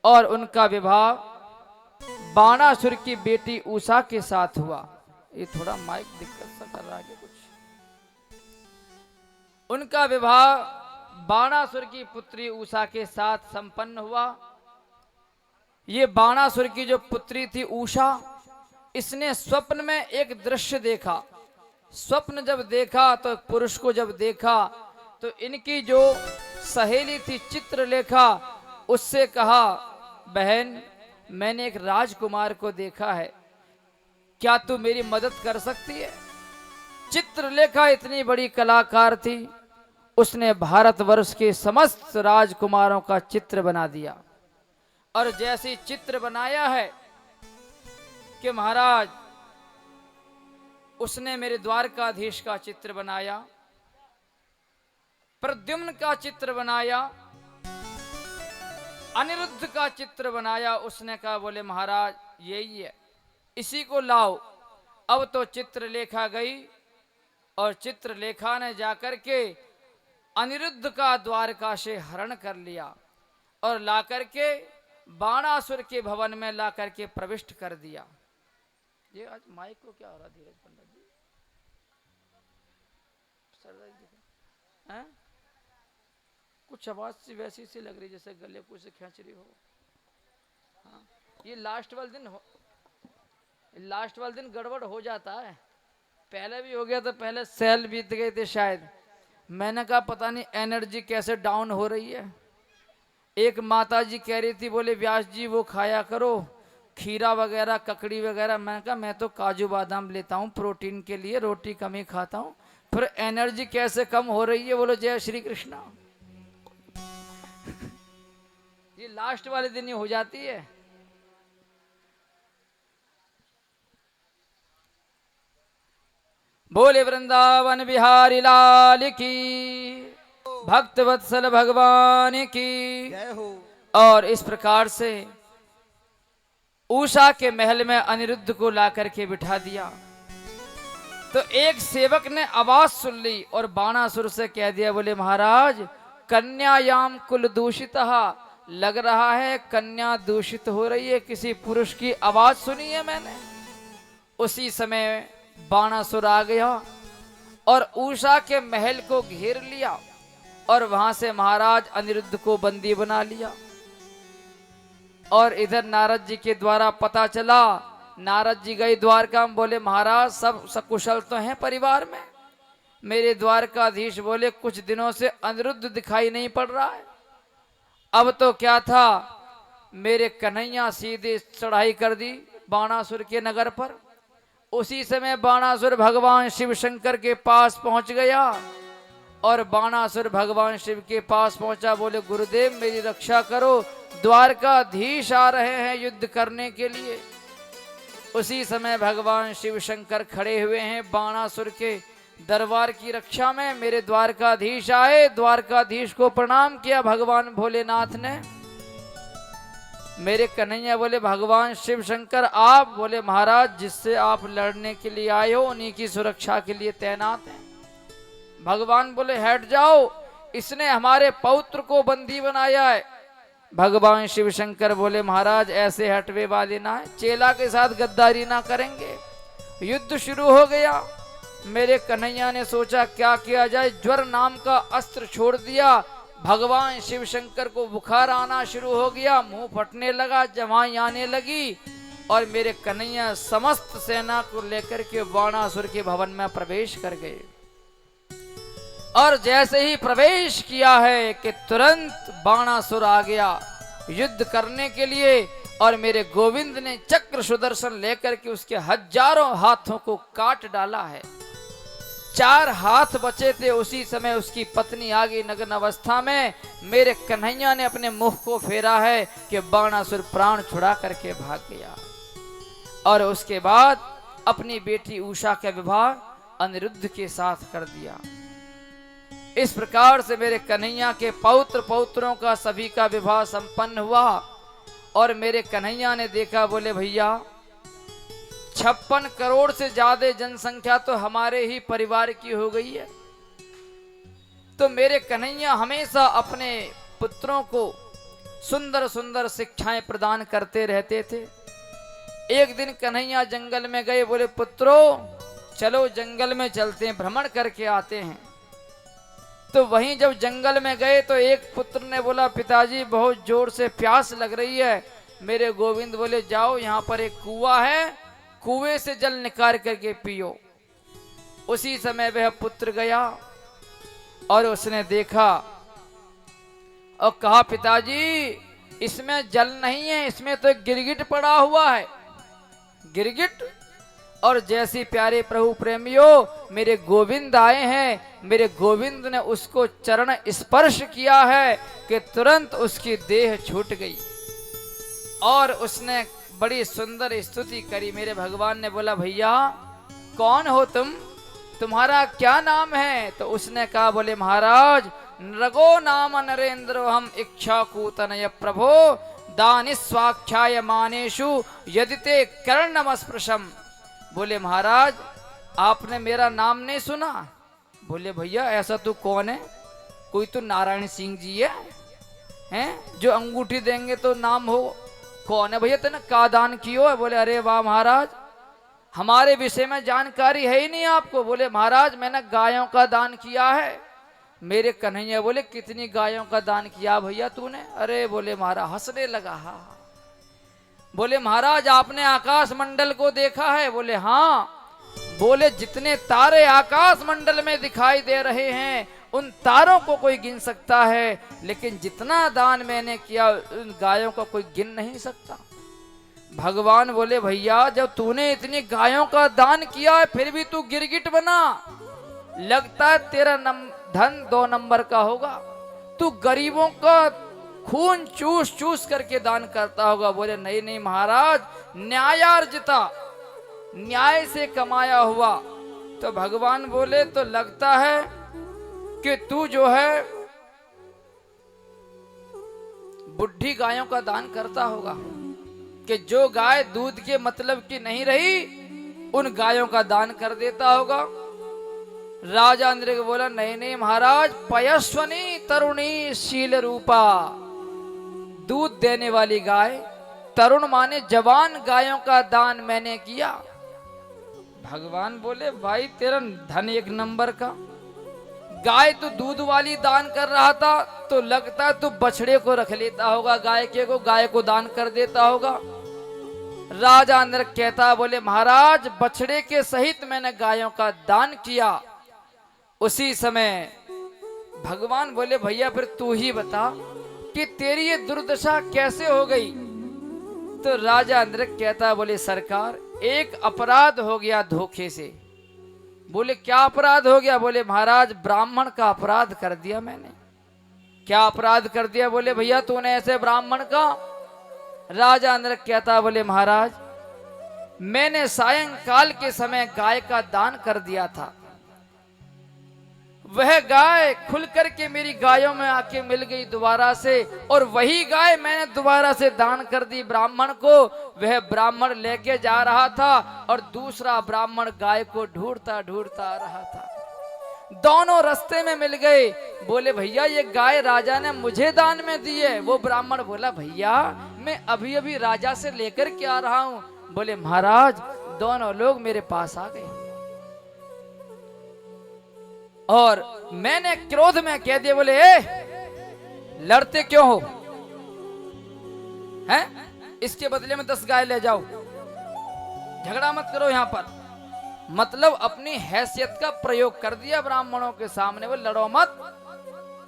और उनका विवाह बाणासुर की बेटी उषा के साथ हुआ। ये थोड़ा माइक दिक्कत सा कर रहा है कुछ। उनका विवाह बाणासुर की पुत्री उषा के साथ संपन्न हुआ। ये बाणासुर की जो पुत्री थी उषा, इसने स्वप्न में एक दृश्य देखा। स्वप्न जब देखा तो पुरुष को जब देखा तो इनकी जो सहेली थी चित्रलेखा, उससे कहा, बहन मैंने एक राजकुमार को देखा है, क्या तू मेरी मदद कर सकती है? चित्रलेखा इतनी बड़ी कलाकार थी, उसने भारतवर्ष के समस्त राजकुमारों का चित्र बना दिया। और जैसी चित्र बनाया है कि महाराज, उसने मेरे द्वारकाधीश का चित्र बनाया, प्रद्युम्न का चित्र बनाया, अनिरुद्ध का चित्र बनाया। उसने कहा, बोले महाराज यही है, इसी को लाओ। अब तो चित्रलेखा गई और चित्रलेखा ने जाकर के अनिरुद्ध का द्वारका से हरण कर लिया और लाकर के बाणासुर के भवन में लाकर के प्रविष्ट कर दिया। ये आज माइक को क्या हो रहा धीरज पंडित जी? हैं? कुछ आवाज सी वैसी सी लग रही जैसे गले को से खींच रही हो। हाँ, ये लास्ट वाले दिन गड़बड़ हो जाता है। पहले भी हो गया था, पहले सेल बीत गए थे शायद। मैंने कहा पता नहीं एनर्जी कैसे डाउन हो रही है। एक माता जी कह रही थी, बोले व्यास जी वो खाया करो खीरा वगैरह, ककड़ी वगैरह। मैंने कहा मैं तो काजू बादाम लेता हूँ प्रोटीन के लिए, रोटी कम ही खाता हूँ। फिर एनर्जी कैसे कम हो रही है? बोलो जय श्री कृष्णा। ये लास्ट वाले दिन ही हो जाती है। बोले वृंदावन बिहारी लाल की, भक्त वत्सल भगवान की जय हो। और इस प्रकार से उषा के महल में अनिरुद्ध को लाकर के बिठा दिया। तो एक सेवक ने आवाज सुन ली और बाणासुर से कह दिया, बोले महाराज कन्यायाम कुल दूषितः, लग रहा है कन्या दूषित हो रही है, किसी पुरुष की आवाज सुनी है मैंने। उसी समय बाणासुर आ गया और उषा के महल को घेर लिया और वहां से महाराज अनिरुद्ध को बंदी बना लिया। और इधर नारद जी के द्वारा पता चला, नारद जी गए द्वारका में, बोले महाराज सब सकुशल तो हैं परिवार में? मेरे द्वारकाधीश बोले कुछ दिनों से अनिरुद्ध दिखाई नहीं पड़ रहा है। अब तो क्या था, मेरे कन्हैया सीधे चढ़ाई कर दी बाणासुर के नगर पर। उसी समय बाणासुर भगवान शिव शंकर के पास पहुंच गया और बाणासुर भगवान शिव के पास पहुंचा, बोले गुरुदेव मेरी रक्षा करो, द्वारकाधीश आ रहे हैं युद्ध करने के लिए। उसी समय भगवान शिव शंकर खड़े हुए हैं बाणासुर के दरबार की रक्षा में। मेरे द्वारकाधीश आए, द्वारकाधीश को प्रणाम किया भगवान भोलेनाथ ने। मेरे कन्हैया बोले भगवान शिव शंकर आप? बोले महाराज जिससे आप लड़ने के लिए आए हो उन्हीं की सुरक्षा के लिए तैनात हैं। भगवान बोले हट जाओ, इसने हमारे पौत्र को बंदी बनाया है। भगवान शिव शंकर बोले महाराज ऐसे हटवे वाले ना है, चेला के साथ गद्दारी ना करेंगे। युद्ध शुरू हो गया। मेरे कन्हैया ने सोचा क्या किया जाए, ज्वर नाम का अस्त्र छोड़ दिया। भगवान शिव शंकर को बुखार आना शुरू हो गया, मुंह फटने लगा, जमाई आने लगी और मेरे कन्हैया समस्त सेना को लेकर के बाणासुर के भवन में प्रवेश कर गए। और जैसे ही प्रवेश किया है कि तुरंत बाणासुर आ गया युद्ध करने के लिए और मेरे गोविंद ने चक्र सुदर्शन लेकर के उसके हजारों हाथों को काट डाला है। 4 हाथ बचे थे। उसी समय उसकी पत्नी आ गई नग्न अवस्था में। मेरे कन्हैया ने अपने मुख को फेरा है कि बाणासुर प्राण छुड़ा करके भाग गया। और उसके बाद अपनी बेटी उषा का विवाह अनिरुद्ध के साथ कर दिया। इस प्रकार से मेरे कन्हैया के पौत्र पौत्रों का सभी का विवाह संपन्न हुआ। और मेरे कन्हैया ने देखा, बोले भैया 56 करोड़ से ज्यादा जनसंख्या तो हमारे ही परिवार की हो गई है। तो मेरे कन्हैया हमेशा अपने पुत्रों को सुंदर सुंदर शिक्षाएं प्रदान करते रहते थे। एक दिन कन्हैया जंगल में गए, बोले पुत्रों चलो जंगल में चलते हैं, भ्रमण करके आते हैं। तो वहीं जब जंगल में गए तो एक पुत्र ने बोला पिताजी बहुत जोर से प्यास लग रही है। मेरे गोविंद बोले जाओ यहाँ पर एक कुआं है, कुएं से जल निकाल करके पियो। उसी समय वह पुत्र गया और उसने देखा और कहा पिताजी इसमें जल नहीं है, इसमें तो गिरगिट पड़ा हुआ है, गिरगिट। और जैसी प्यारे प्रभु प्रेमियों मेरे गोविंद आए हैं, मेरे गोविंद ने उसको चरण स्पर्श किया है कि तुरंत उसकी देह छूट गई और उसने बड़ी सुंदर स्तुति करी। मेरे भगवान ने बोला भैया कौन हो तुम, तुम्हारा क्या नाम है? तो उसने कहा बोले महाराज नृगो नाम नरेंद्र हम इच्छाकूतनय प्रभो दानिस्वाख्याय मानेषु यदिते कर्णमस्पृशम। बोले महाराज आपने मेरा नाम नहीं सुना? बोले भैया ऐसा तू कौन है? कोई तो नारायण सिंह जी है, हैं जो अंगूठी देंगे तो नाम हो। कौन है भैया, तेने का दान कियो है? बोले अरे वाह महाराज हमारे विषय में जानकारी है ही नहीं आपको। बोले महाराज मैंने गायों का दान किया है। मेरे कन्हैया बोले कितनी गायों का दान किया भैया तूने? अरे बोले महाराज हंसने लगा। हाँ बोले महाराज आपने आकाश मंडल को देखा है? बोले हाँ। बोले जितने तारे आकाश मंडल में दिखाई दे रहे हैं उन तारों को कोई गिन सकता है, लेकिन जितना दान मैंने किया उन गायों को कोई गिन नहीं सकता। भगवान बोले भैया जब तूने इतनी गायों का दान किया है फिर भी तू गिरगिट बना, लगता है तेरा धन 2 नंबर का होगा, तू गरीबों का खून चूस चूस करके दान करता होगा। बोले नहीं नहीं महाराज न्यायार्जिता, न्याय से कमाया हुआ। तो भगवान बोले तो लगता है कि तू जो है बुढ़ी गायों का दान करता होगा, कि जो गाय दूध के मतलब की नहीं रही उन गायों का दान कर देता होगा। राजा इंद्र को बोला नहीं नहीं महाराज पयस्वनी तरुणी शील रूपा, दूध देने वाली गाय, तरुण माने जवान गायों का दान मैंने किया। भगवान बोले भाई तेरा धन 1 नंबर का, गाय तो दूध वाली दान कर रहा था तो लगता तू बछड़े को रख लेता होगा, गाय को दान कर देता होगा। राजा अंदर कहता बोले महाराज बछड़े के सहित मैंने गायों का दान किया। उसी समय भगवान बोले भैया फिर तू ही बता कि तेरी ये दुर्दशा कैसे हो गई? तो राजा अंदर कहता बोले सरकार एक अपराध हो गया धोखे से। बोले क्या अपराध हो गया? बोले महाराज ब्राह्मण का अपराध कर दिया मैंने। क्या अपराध कर दिया? बोले भैया तूने ऐसे ब्राह्मण का। राजा अंदर कहता बोले महाराज मैंने सायंकाल के समय गाय का दान कर दिया था, वह गाय खुल करके मेरी गायों में आके मिल गई दोबारा से, और वही गाय मैंने दोबारा से दान कर दी ब्राह्मण को। वह ब्राह्मण लेके जा रहा था और दूसरा ब्राह्मण गाय को ढूंढता ढूंढता आ रहा था। दोनों रास्ते में मिल गए। बोले भैया ये गाय राजा ने मुझे दान में दी है। वो ब्राह्मण बोला भैया मैं अभी अभी राजा से लेकर के आ रहा हूं। बोले महाराज दोनों लोग मेरे पास आ गए और मैंने क्रोध में कह दिया बोले लड़ते क्यों हो हैं? इसके बदले में 10 गाय ले जाओ, झगड़ा मत करो यहां पर। मतलब अपनी हैसियत का प्रयोग कर दिया ब्राह्मणों के सामने। वो लड़ो मत,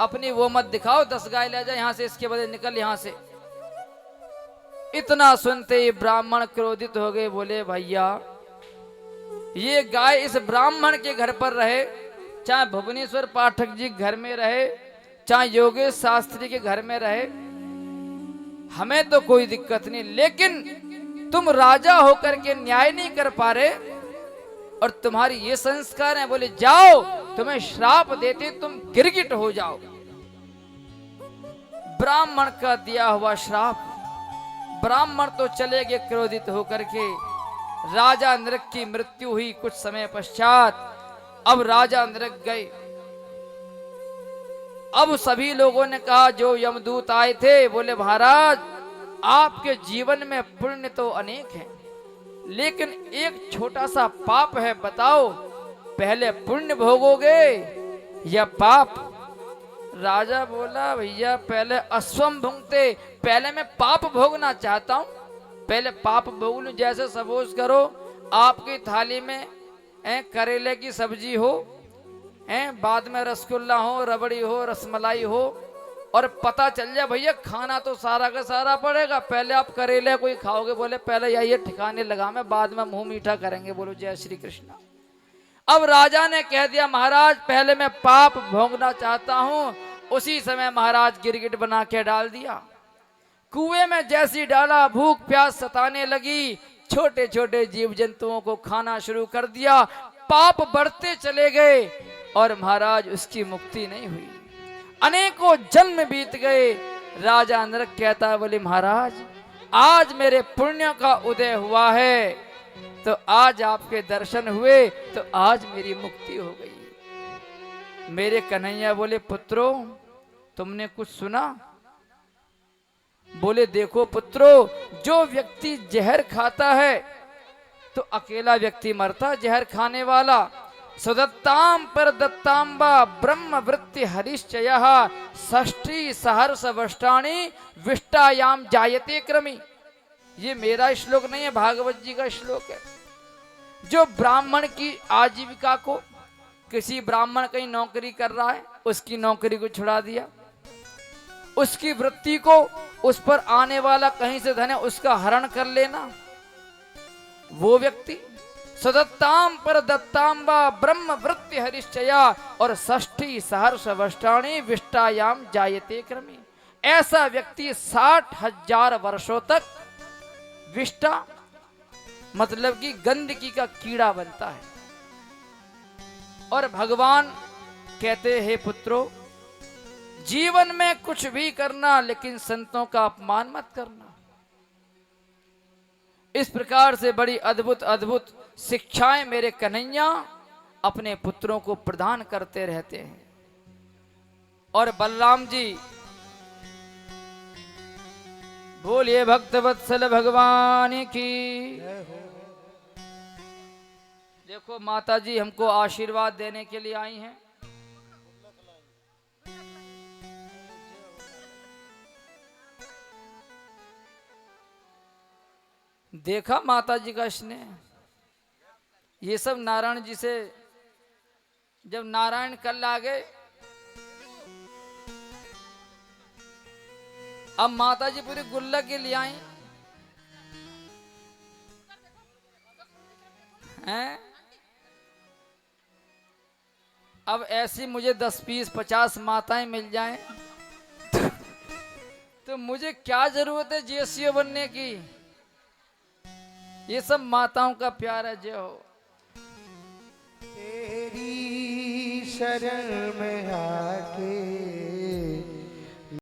अपनी वो मत दिखाओ, 10 गाय ले जाओ यहां से, इसके बदले निकल यहां से। इतना सुनते ही ब्राह्मण क्रोधित हो गए। बोले भैया ये गाय इस ब्राह्मण के घर पर रहे, चाहे भुवनेश्वर पाठक जी घर में रहे, चाहे योगेश शास्त्री के घर में रहे, हमें तो कोई दिक्कत नहीं, लेकिन तुम राजा होकर के न्याय नहीं कर पा रहे और तुम्हारी ये संस्कार है। बोले जाओ तुम्हें श्राप देते, तुम गिरगिट हो जाओ। ब्राह्मण का दिया हुआ श्राप। ब्राह्मण तो चले गए क्रोधित होकर के। राजा नृग की मृत्यु हुई कुछ समय पश्चात। अब राजा नृग गए अब सभी लोगों ने कहा, जो यमदूत आए थे, बोले महाराज आपके जीवन में पुण्य तो अनेक है, लेकिन एक छोटा सा पाप है, बताओ पहले पुण्य भोगोगे या पाप? राजा बोला, भैया पहले अश्वम भुंगते, पहले मैं पाप भोगना चाहता हूं, पहले पाप भोग लूं। जैसे सपोज करो आपकी थाली में करेले की सब्जी हो, बाद में रसगुल्ला हो, रबड़ी हो, रसमलाई हो, और पता चल जाए भैया खाना तो सारा का सारा पड़ेगा, पहले आप करेले कोई खाओगे, बोले पहले यही ठिकाने लगा में, बाद में मुंह मीठा करेंगे। बोलो जय श्री कृष्ण। अब राजा ने कह दिया, महाराज पहले मैं पाप भोगना चाहता हूं। उसी समय महाराज गिरगिट बना के डाल दिया कुएं में। जैसी डाला, भूख प्यास सताने लगी, छोटे छोटे जीव जंतुओं को खाना शुरू कर दिया, पाप बढ़ते चले गए और महाराज उसकी मुक्ति नहीं हुई। अनेकों जन्म बीत गए। राजा नरक कहता है, बोले महाराज आज मेरे पुण्य का उदय हुआ है, तो आज आपके दर्शन हुए, तो आज मेरी मुक्ति हो गई। मेरे कन्हैया बोले, पुत्रो तुमने कुछ सुना? बोले देखो पुत्रो, जो व्यक्ति जहर खाता है तो अकेला व्यक्ति मरता, जहर खाने वाला। सदत्ताम पर दत्तांबा ब्रह्म वृत्ति हरिश्चयः षष्ठी सहर्ष वष्टाणी विष्टायाम जायते क्रमी। ये मेरा श्लोक नहीं है, भागवत जी का श्लोक है। जो ब्राह्मण की आजीविका को, किसी ब्राह्मण कहीं नौकरी कर रहा है, उसकी नौकरी को छुड़ा दिया, उसकी वृत्ति को, उस पर आने वाला कहीं से धन है उसका हरण कर लेना, वो व्यक्ति। सदत्ताम पर दत्तांबा ब्रह्म वृत्ति हरिश्चया और षष्ठी सहर्ष वष्टाणी विष्टायाम जायते क्रमी। ऐसा व्यक्ति 60,000 वर्षों तक विष्टा मतलब कि गंदगी का कीड़ा बनता है। और भगवान कहते हैं, पुत्रों जीवन में कुछ भी करना, लेकिन संतों का अपमान मत करना। इस प्रकार से बड़ी अद्भुत अद्भुत शिक्षाएं मेरे कन्हैया अपने पुत्रों को प्रदान करते रहते हैं। और बलराम जी, बोलिए भक्तवत्सल भगवान की। देखो माता जी हमको आशीर्वाद देने के लिए आई हैं। देखा माता जी का स्नेह। ये सब नारायण जी से, जब नारायण कल आ गए, अब माता जी पूरी गुल्लक के लिए आई हैं। अब ऐसी मुझे 10, 20, 50 माताएं मिल जाएं तो मुझे क्या जरूरत है जेसीओ बनने की। ये सब माताओं का प्यार है। जय हो। तेरी शरण में आके